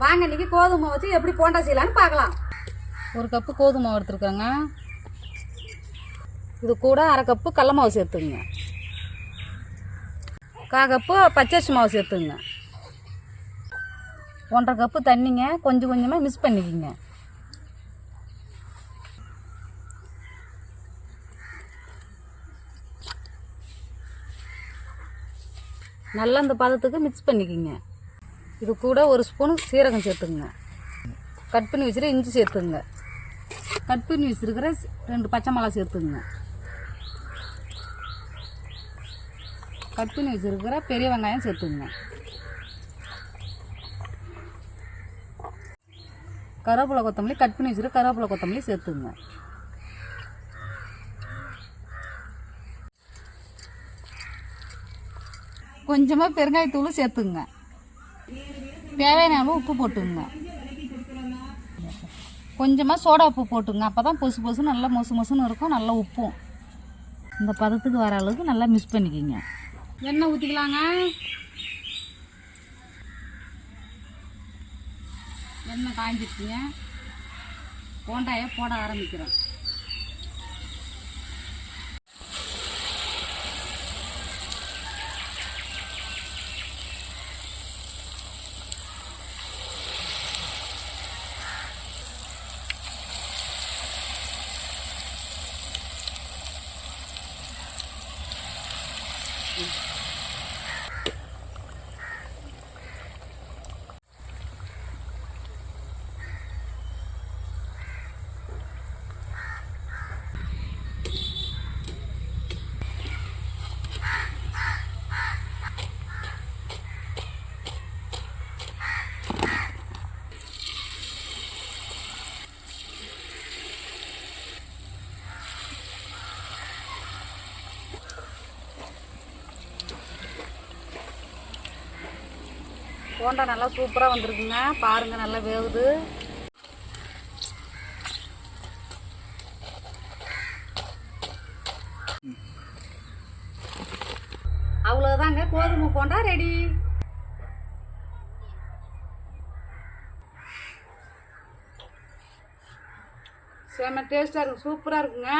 வாங்க இன்னைக்கு கோதுமை வச்சு எப்படி போண்டா செய்யலான்னு பார்க்கலாம். ஒரு கப்பு கோதுமை மாவு எடுத்துருக்கோங்க. இது கூட அரை கப்பு கடல மாவு சேர்த்துங்க. 1/4 கப்பு பச்சரிசி மாவு சேர்த்துங்க. 1/2 கப்பு தண்ணிங்க. கொஞ்சம் கொஞ்சமாக மிக்ஸ் பண்ணிக்கிங்க. நல்லா இந்த பதத்துக்கு மிக்ஸ் பண்ணிக்கிங்க. இது கூட ஒரு ஸ்பூனு சீரகம் சேர்த்துங்க. கட் பண்ணி வச்சுருக்க இஞ்சி சேர்த்துங்க. கட் பண்ணி வச்சுருக்கிற 2 பச்சை மிளகா சேர்த்துங்க. கட் பண்ணி வச்சுருக்கிற பெரிய வெங்காயம் சேர்த்துங்க. கருவேப்பிலை கொத்தமல்லி கட் பண்ணி வச்சுருக்க கருவேப்பிலை கொத்தமல்லி சேர்த்துங்க. கொஞ்சமாக பெருங்காயத்தூள் சேர்த்துங்க. தேவையான அளவு உப்பு போட்டுங்க. கொஞ்சமாக சோடா உப்பு போட்டுங்க. அப்போ தான் பொசு பொசு நல்லா மொசுன்னு இருக்கும். நல்லா உப்பும் இந்த பதத்துக்கு வர அளவுக்கு நல்லா மிக்ஸ் பண்ணிக்கிங்க. எண்ணெய் ஊற்றிக்கலாங்க. எண்ணெய் காய்ஞ்சிடுச்சுங்க. போண்டாயை போட ஆரம்பிக்கிறோம். போண்டா நல்லா சூப்பராக வந்திருக்குங்க. பாருங்கள், நல்லா வேகுது. அவ்வளோதாங்க, கோதுமை போண்டா ரெடி. செம்ம டேஸ்ட்டாக இருக்குது, சூப்பராக இருக்குங்க.